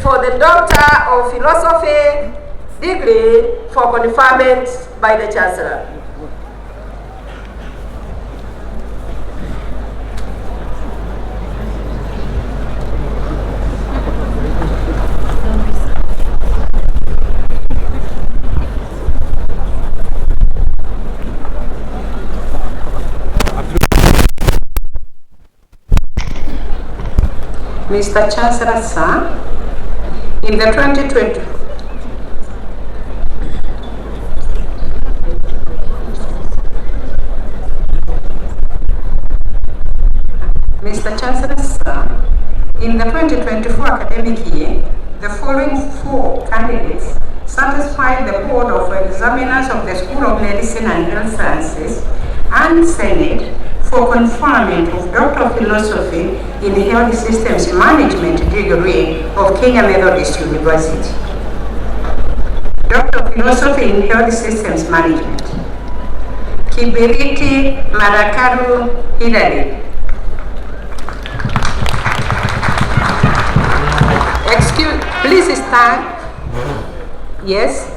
for the Doctor of Philosophy degree for conferment by the Chancellor. Mr. Chancellor, sir, in the 2020 Mr. Chancellor, sir, in the 2024 academic year, the following 4 candidates satisfied the Board of Examiners of the School of Medicine and Health Sciences and Senate for conferment of Doctor of Philosophy in Health Systems Management degree of Kenya Methodist University. Doctor of Philosophy in Health Systems Management. Kibiriti Marakaru Hidari. Please stand. Yes.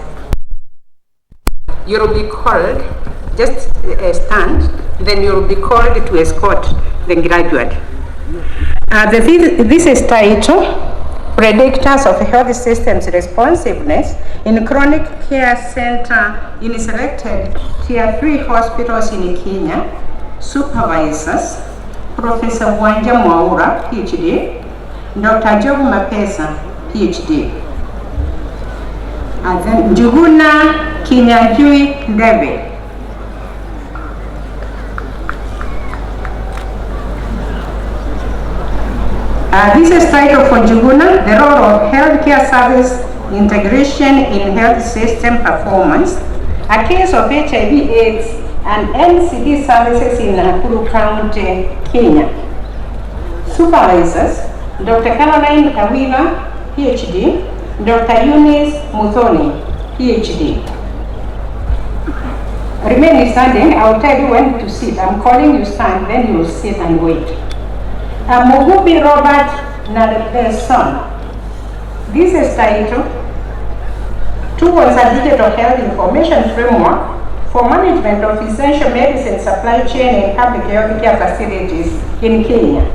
You will be called. Just stand. Then you will be called to escort the graduate. This is titled Predictors of Health Systems Responsiveness in Chronic Care Center in selected Tier 3 hospitals in Kenya. Supervisors, Professor Wanja Mwaura, PhD, Dr. Job Mapesa, PhD. And then Njuguna Kinyanjui Ndebe. This is titled for Njuguna, the role of healthcare service integration in health system performance, a case of HIV/AIDS and NCD services in Nakuru County, Kenya. Supervisors, Dr. Caroline Kawila, PhD, Dr. Eunice Muthoni, PhD. Remain standing. I will tell you when to sit. I'm calling you stand, then you will sit and wait. Mugubi Robert Nadebeson. This is titled Towards a Digital Health Information Framework for Management of Essential Medicine Supply Chain in Public Health Care Facilities in Kenya.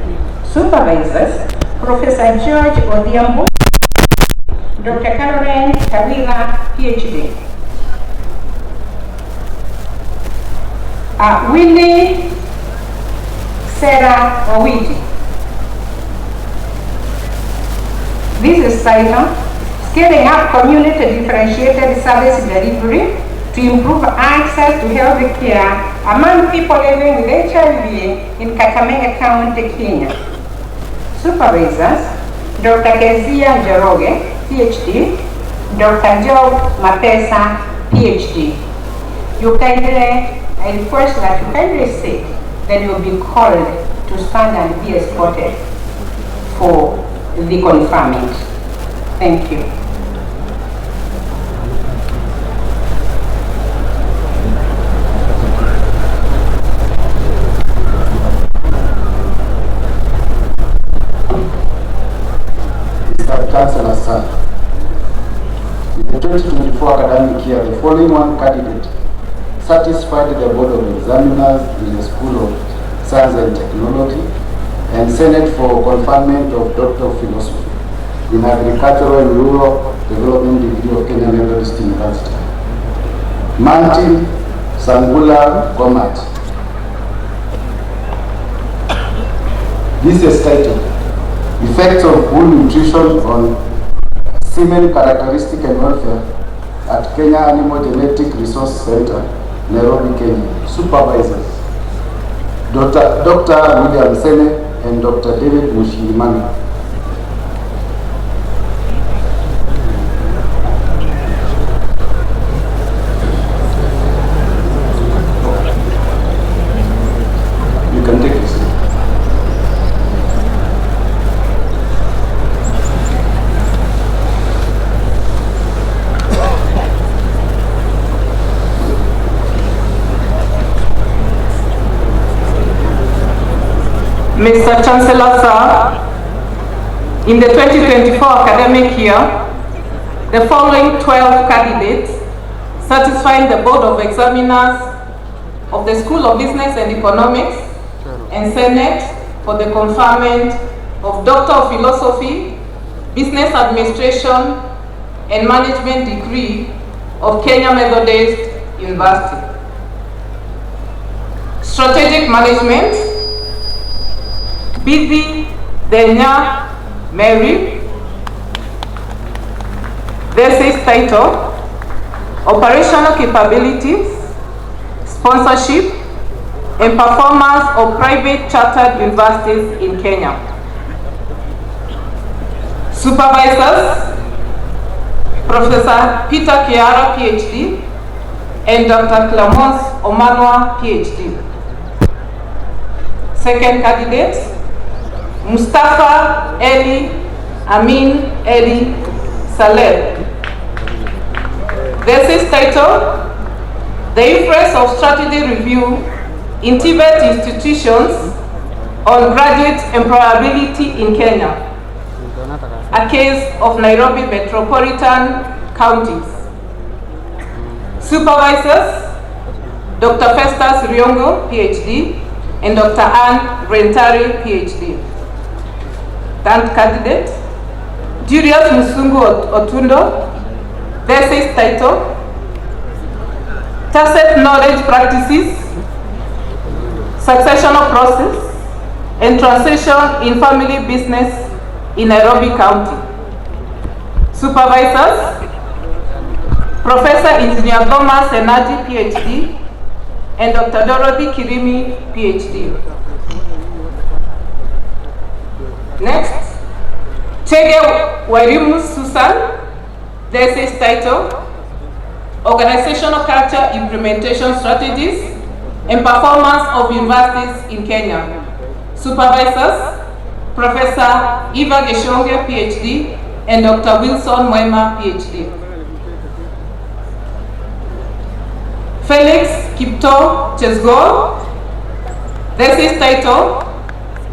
Supervisors, Professor George Odhiambo, Dr. Caroline Kawila, PhD. Winnie Sarah Owiti. This is titled Scaling Up Community Differentiated Service Delivery to Improve Access to Health Care Among People Living with HIV in Kakamega County, Kenya. Supervisors, Dr. Kezia Njoroge, PhD, Dr. Job Mapesa, PhD. I request that you kindly sit, then you will be called to stand and be escorted for the conferment. Thank you. Mr. Chancellor, sir, in the 2024 academic year, the following 1 candidate satisfied the Board of Examiners in the School of Science and Technology and Senate for conferment of Doctor of Philosophy in Agricultural and Rural Development degree of Kenya Methodist University. Martin Sangula Gomat. This is titled Effects of Good Nutrition on Semen Characteristic and Welfare at Kenya Animal Genetic Resource Center, Nairobi, Kenya. Supervisors, Dr. William Sene and Dr. David Mushimani. You can take this. Mr. Chancellor, sir, In the 2024 academic year, the following 12 candidates satisfying the Board of Examiners of the School of Business and Economics and Senate for the conferment of Doctor of Philosophy, Business Administration and Management degree of Kenya Methodist University. Strategic Management, Bithi Denya Mary. Thesis title, Operational Capabilities, Sponsorship, and Performance of Private Chartered Universities in Kenya. Supervisors, Professor Peter Kiara, PhD, and Dr. Clemence Omanwa, PhD. Second candidate, Mustafa Eli Amin Eli Saleh. Thesis title, The Influence of Strategy Review in Tibet Institutions on Graduate Employability in Kenya, a case of Nairobi Metropolitan Counties. Supervisors, Dr. Festus Riongo, PhD, and Dr. Anne Rentari, PhD. Third candidate, Julius Musungu Otundo. Thesis title, Tacit Knowledge Practices, Successional Process, and Transition in Family Business in Nairobi County. Supervisors, Professor Engineer Thomas Enaji, PhD, and Dr. Dorothy Kirimi, PhD. Next, Chege Wairimu Susan. Thesis title, Organizational Culture Implementation Strategies and Performance of Universities in Kenya. Supervisors, Professor Eva Geshonge, PhD, and Dr. Wilson Mwema, PhD. Felix Kipto Chesgo. Thesis title,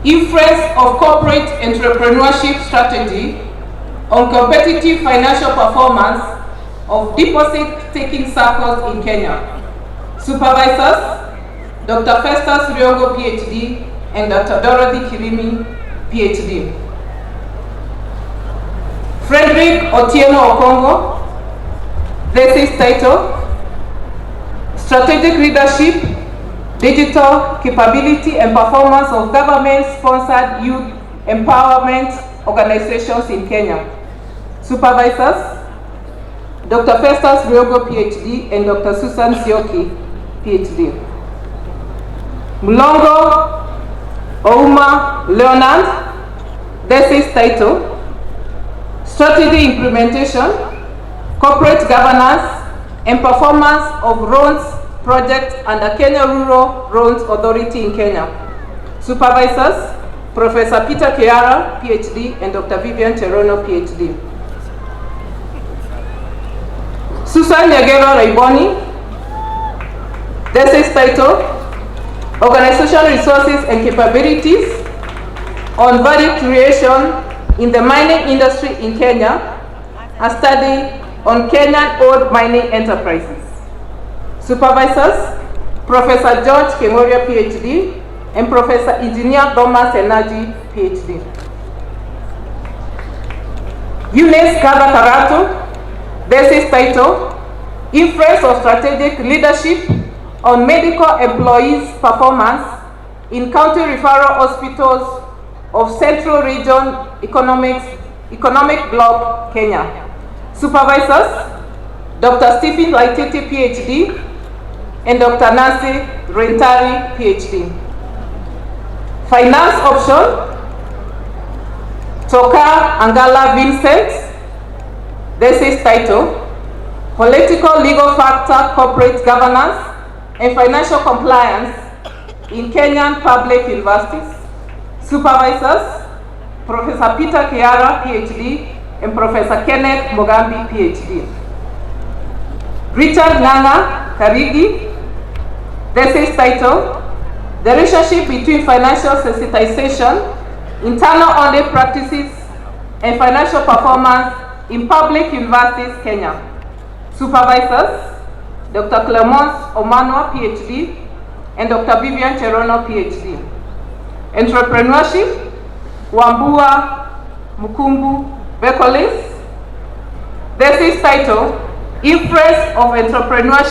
Influence of Corporate Entrepreneurship Strategy on competitive financial performance of deposit-taking circles in Kenya. Supervisors, Dr. Festus Riongo, PhD, and Dr. Dorothy Kirimi, PhD. Frederick Otieno Okongo. Thesis title, Strategic Leadership, Digital Capability and Performance of Government-Sponsored Youth Empowerment Organizations in Kenya. Supervisors, Dr. Festus Riogo, PhD, and Dr. Susan Sioki, PhD. Mlongo Ouma Leonard. Thesis title, Strategy Implementation, Corporate Governance, and Performance of Roads Project under Kenya Rural Roads Authority in Kenya. Supervisors, Professor Peter Kiara, PhD, and Dr. Vivian Cherono, PhD. Susan Nyagero Raiboni. Thesis title, Organizational Resources and Capabilities on Value Creation in the Mining Industry in Kenya, a study on Kenyan old mining enterprises. Supervisors, Professor George Kemoria, PhD, and Professor Engineer Thomas Enaji, PhD. Eunice Kaba Karato. Thesis title, Influence of Strategic Leadership on Medical Employees' Performance in County Referral Hospitals of Central Region Economic Bloc, Kenya. Supervisors, Dr. Stephen Laititi, PhD, and Dr. Nancy Rentari, PhD. Finance option, Toka Angala Vincent. Thesis title, Political Legal Factor Corporate Governance and Financial Compliance in Kenyan Public Universities. Supervisors, Professor Peter Kiara, PhD, and Professor Kenneth Mogambi, PhD. Richard Nganga Karigi. Thesis title, The Relationship Between Financial Sensitization, Internal Audit Practices, and financial performance in public universities, Kenya. Supervisors, Dr. Clemence Omanwa, PhD, and Dr. Vivian Cherono, PhD. Entrepreneurship, Wambua Mukumbu Bekolis. This is titled Influence of Entrepreneurship